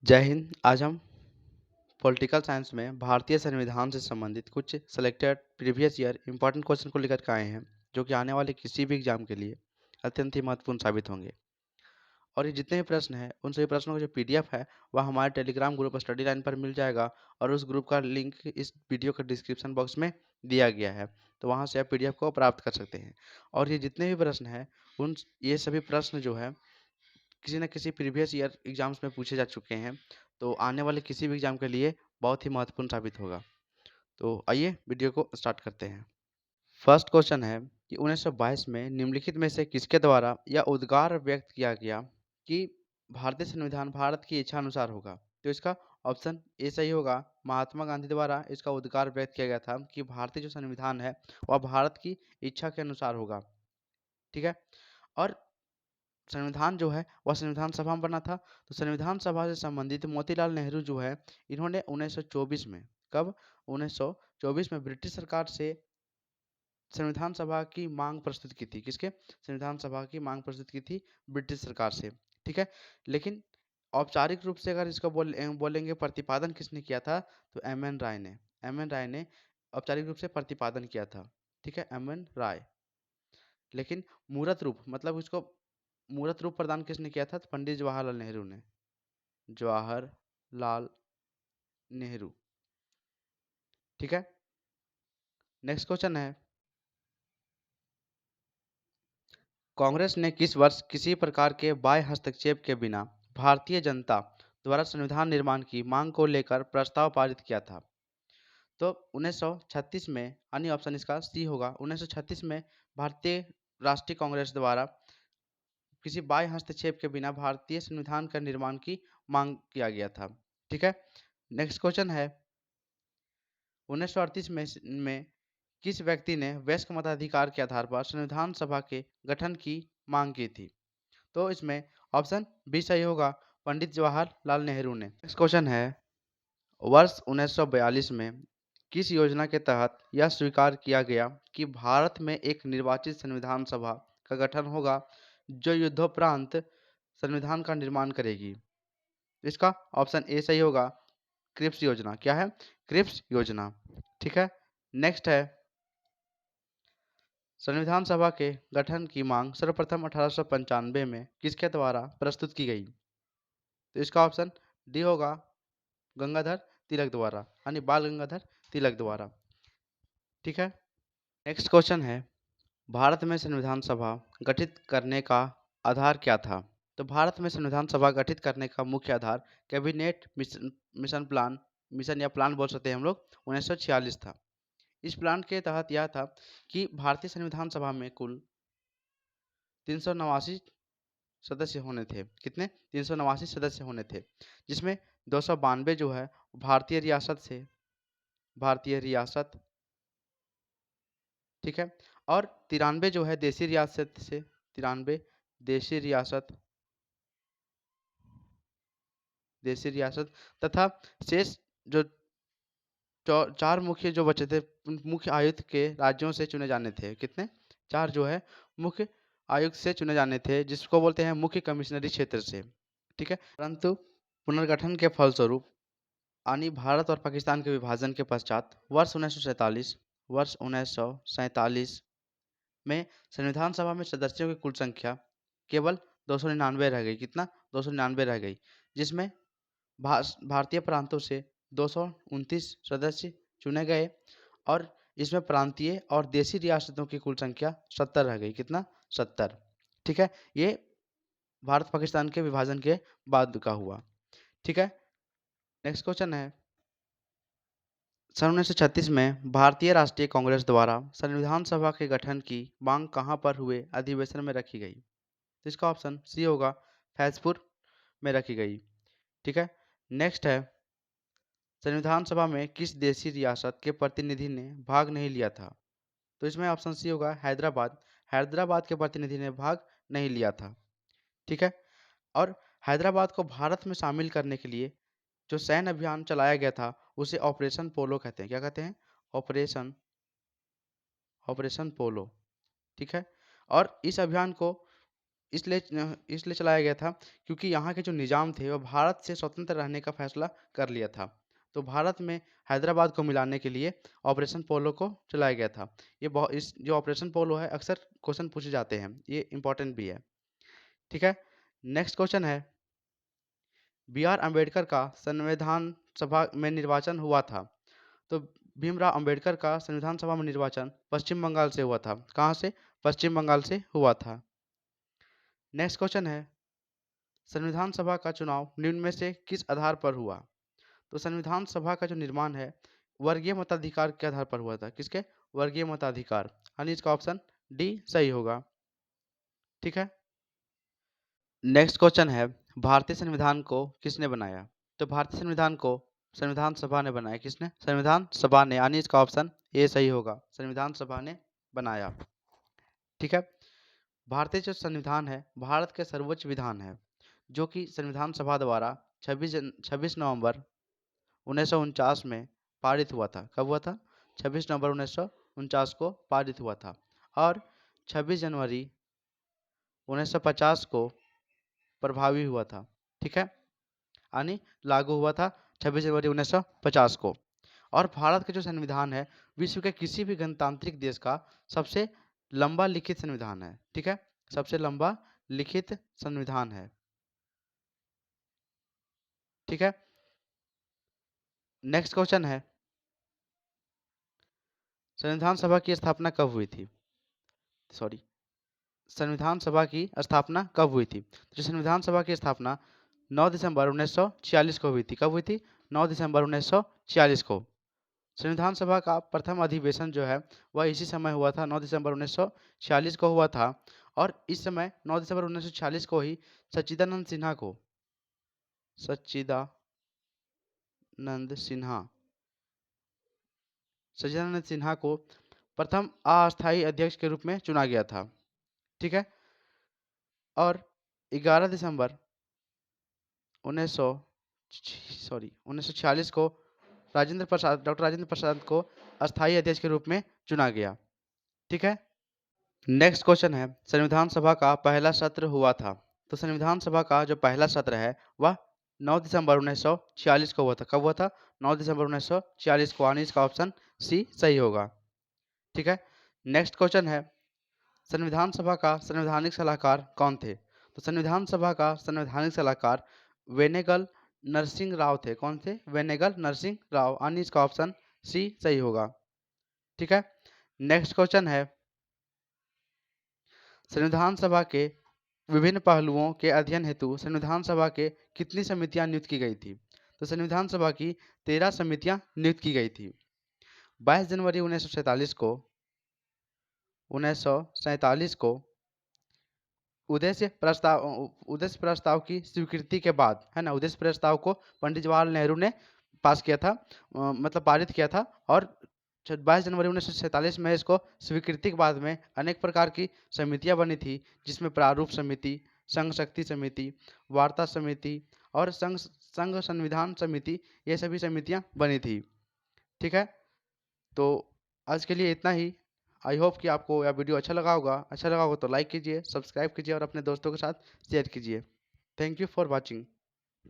जय हिंद। आज हम पॉलिटिकल साइंस में भारतीय संविधान से संबंधित कुछ selected previous year important question को लेकर के आए हैं, जो कि आने वाले किसी भी एग्जाम के लिए अत्यंत ही महत्वपूर्ण साबित होंगे। और ये जितने भी प्रश्न हैं उन सभी प्रश्नों का जो पीडीएफ है वह हमारे टेलीग्राम ग्रुप स्टडी लाइन पर मिल जाएगा, और उस ग्रुप का लिंक इस वीडियो के डिस्क्रिप्शन बॉक्स में दिया गया है, तो वहाँ से आप पीडीएफ को प्राप्त कर सकते हैं। और ये जितने भी प्रश्न हैं उन ये सभी प्रश्न जो है किसी न किसी प्रीवियस ईयर एग्जाम्स में पूछे जा चुके हैं, तो आने वाले किसी भी एग्जाम के लिए बहुत ही महत्वपूर्ण साबित होगा। तो आइए वीडियो को स्टार्ट करते हैं। फर्स्ट क्वेश्चन है कि 1922 में निम्नलिखित में से किसके द्वारा यह उद्गार व्यक्त किया गया कि भारतीय संविधान भारत की इच्छा अनुसार होगा। तो इसका ऑप्शन ए सही होगा। महात्मा गांधी द्वारा इसका उद्गार व्यक्त किया गया था कि भारतीय जो संविधान है वह भारत की इच्छा के अनुसार होगा। ठीक है। और संविधान जो है वह संविधान सभा में बना था। तो संविधान सभा से संबंधित मोतीलाल नेहरू जो है इन्होंने 1924 में, कब, 1924 में ब्रिटिश सरकार से संविधान सभा की मांग प्रस्तुत की थी। किसके? संविधान सभा की मांग प्रस्तुत की थी ब्रिटिश सरकार से। ठीक है। लेकिन औपचारिक रूप से अगर इसको बोलेंगे प्रतिपादन किसने किया था, तो एम एन राय ने। एम एन राय ने औपचारिक रूप से प्रतिपादन किया था। ठीक है, एम एन राय। लेकिन मूर्त रूप, मतलब उसको मूर्त रूप प्रदान किसने किया था, तो पंडित जवाहरलाल नेहरू ने। जवाहरलाल नेहरू। ठीक है। नेक्स्ट क्वेश्चन है, कांग्रेस ने किस वर्ष किसी प्रकार के बाह्य हस्तक्षेप के बिना भारतीय जनता द्वारा संविधान निर्माण की मांग को लेकर प्रस्ताव पारित किया था। तो 1936 में, यानी ऑप्शन इसका सी होगा। 1936 में भारतीय राष्ट्रीय कांग्रेस द्वारा किसी बाह्य हस्तक्षेप के बिना भारतीय संविधान का निर्माण की मांग किया गया था। ठीक है। नेक्स्ट क्वेश्चन है, 1938 में किस व्यक्ति ने वयस्क मताधिकार के आधार पर संविधान सभा के गठन की मांग की थी। तो इसमें ऑप्शन बी सही होगा। पंडित जवाहरलाल नेहरू ने। नेक्स्ट क्वेश्चन है, वर्ष 1942 में किस योजना के तहत यह स्वीकार किया गया कि भारत में एक निर्वाचित संविधान सभा का गठन होगा जो युद्धोपरांत संविधान का निर्माण करेगी। इसका ऑप्शन ए सही होगा। क्रिप्स योजना। क्या है? क्रिप्स योजना। ठीक है। नेक्स्ट है, संविधान सभा के गठन की मांग सर्वप्रथम 1895 में किसके द्वारा प्रस्तुत की गई। तो इसका ऑप्शन डी होगा, गंगाधर तिलक द्वारा, यानी बाल गंगाधर तिलक द्वारा। ठीक है। नेक्स्ट क्वेश्चन है, भारत में संविधान सभा गठित करने का आधार क्या था। तो भारत में संविधान सभा गठित करने का मुख्य आधार कैबिनेट मिशन प्लान, मिशन या प्लान बोल सकते हैं हम लोग, 1946 था। इस प्लान के तहत यह था कि भारतीय संविधान सभा में कुल 389 सदस्य होने थे। कितने? 389 सदस्य होने थे, जिसमें 292 जो है भारतीय रियासत से, भारतीय रियासत, ठीक है, और 93 जो है देशी रियासत से, 93 देशी रियासत, देशी रियासत, तथा शेष जो चार मुख्य जो बचे थे मुख्य आयुक्त के राज्यों से चुने जाने थे। कितने? चार जो है मुख्य आयुक्त से चुने जाने थे, जिसको बोलते हैं मुख्य कमिश्नरी क्षेत्र से। ठीक है। परंतु पुनर्गठन के फलस्वरूप, यानी भारत और पाकिस्तान के विभाजन के पश्चात, वर्ष 1947 में संविधान सभा में सदस्यों की कुल संख्या केवल 299 रह गई। कितना? 299 रह गई, जिसमें भारतीय प्रांतों से 229 सदस्य चुने गए, और इसमें प्रांतीय और देशी रियासतों की कुल संख्या 70 रह गई। कितना? 70। ठीक है। ये भारत पाकिस्तान के विभाजन के बाद का हुआ। ठीक है। नेक्स्ट क्वेश्चन है, सन 1936 में भारतीय राष्ट्रीय कांग्रेस द्वारा संविधान सभा के गठन की मांग कहाँ पर हुए अधिवेशन में रखी गई। तो इसका ऑप्शन सी होगा, फैजपुर में रखी गई। ठीक है। नेक्स्ट है, संविधान सभा में किस देशी रियासत के प्रतिनिधि ने भाग नहीं लिया था। तो इसमें ऑप्शन सी होगा, हैदराबाद। हैदराबाद के प्रतिनिधि ने भाग नहीं लिया था। ठीक है। और हैदराबाद को भारत में शामिल करने के लिए जो सैन्य अभियान चलाया गया था उसे ऑपरेशन पोलो कहते हैं। क्या कहते हैं? ऑपरेशन ऑपरेशन पोलो। ठीक है। और इस अभियान को इसलिए चलाया गया था क्योंकि यहाँ के जो निज़ाम थे वो भारत से स्वतंत्र रहने का फैसला कर लिया था। तो भारत में हैदराबाद को मिलाने के लिए ऑपरेशन पोलो को चलाया गया था। ये बहुत इस जो ऑपरेशन पोलो है अक्सर क्वेश्चन पूछे जाते हैं, ये इंपॉर्टेंट भी है। ठीक है, नेक्स्ट क्वेश्चन है, बी आर अम्बेडकर का संविधान सभा में निर्वाचन हुआ था। तो भीमराव अंबेडकर का संविधान सभा में निर्वाचन पश्चिम बंगाल से हुआ था। कहाँ से? पश्चिम बंगाल से हुआ था। नेक्स्ट क्वेश्चन है, संविधान सभा का चुनाव निम्न में से किस आधार पर हुआ? तो संविधान सभा का जो निर्माण है वर्गीय मताधिकार के आधार पर हुआ था। किसके? वर्गीय मताधिकार, यानी इसका ऑप्शन डी सही होगा। ठीक है, नेक्स्ट क्वेश्चन है, भारतीय संविधान को किसने बनाया? तो भारतीय संविधान को संविधान सभा ने बनाया। किसने? संविधान सभा ने, यानी इसका ऑप्शन ए सही होगा, संविधान सभा ने बनाया। ठीक है, भारतीय जो संविधान है भारत के सर्वोच्च विधान है, जो कि संविधान सभा द्वारा 26 नवंबर 1949 में पारित हुआ था। कब हुआ था? 26 नवंबर 1949 को पारित हुआ था और 26 जनवरी 1950 को प्रभावी हुआ था। ठीक है, यानी लागू हुआ था 26 जनवरी 1950 को। और भारत का जो संविधान है विश्व के किसी भी गणतांत्रिक देश का सबसे लंबा लिखित संविधान है। ठीक है, सबसे लंबा लिखित संविधान है। ठीक है, नेक्स्ट क्वेश्चन है, संविधान सभा की स्थापना कब हुई थी? सॉरी, संविधान सभा की स्थापना कब हुई थी? जो संविधान सभा की स्थापना 9 दिसंबर 1946 को हुई थी। कब हुई थी? 9 दिसंबर 1946 को। संविधान सभा का प्रथम अधिवेशन जो है वह इसी समय हुआ था, 9 दिसंबर 1946 को हुआ था। और इस समय 9 दिसंबर 1946 को ही सच्चिदानंद सिन्हा को सच्चिदानंद सिन्हा सच्चिदानंद सिन्हा को प्रथम अस्थायी अध्यक्ष के रूप में चुना गया था। ठीक है, और 11 दिसंबर 1946 को डॉक्टर राजेंद्र प्रसाद को अस्थायी अध्यक्ष के रूप में चुना गया। ठीक है, नेक्स्ट क्वेश्चन है, संविधान सभा का पहला सत्र हुआ था। तो संविधान सभा का जो पहला सत्र है वह 9 दिसंबर 1946 को हुआ था। कब हुआ था? 9 दिसंबर 1946 को, यानी इसका ऑप्शन सी सही होगा। ठीक है, नेक्स्ट क्वेश्चन है, संविधान सभा का संवैधानिक सलाहकार कौन थे? तो संविधान सभा का संवैधानिक सलाहकार वेनेगल नरसिंह राव थे। कौन थे? वेनेगल नरसिंह राव, यानी इसका ऑप्शन सी सही होगा। ठीक है, नेक्स्ट क्वेश्चन है, संविधान सभा के विभिन्न पहलुओं के अध्ययन हेतु संविधान सभा के कितनी समितियां नियुक्त की गई थी? तो संविधान सभा की 13 समितियां नियुक्त की गई थी। 22 जनवरी 1947 को उद्देश्य प्रस्ताव की स्वीकृति के बाद, है ना, उद्देश्य प्रस्ताव को पंडित जवाहरलाल नेहरू ने पास किया था, मतलब पारित किया था। और 22 जनवरी 1947 में इसको स्वीकृति के बाद में अनेक प्रकार की समितियां बनी थी, जिसमें प्रारूप समिति, संघ शक्ति समिति, वार्ता समिति और संघ संविधान समिति, ये सभी समितियां बनी थी। ठीक है, तो आज के लिए इतना ही। आई होप कि आपको यह वीडियो अच्छा लगा होगा। अच्छा लगा होगा तो लाइक कीजिए, सब्सक्राइब कीजिए और अपने दोस्तों के साथ शेयर कीजिए। Thank you for watching.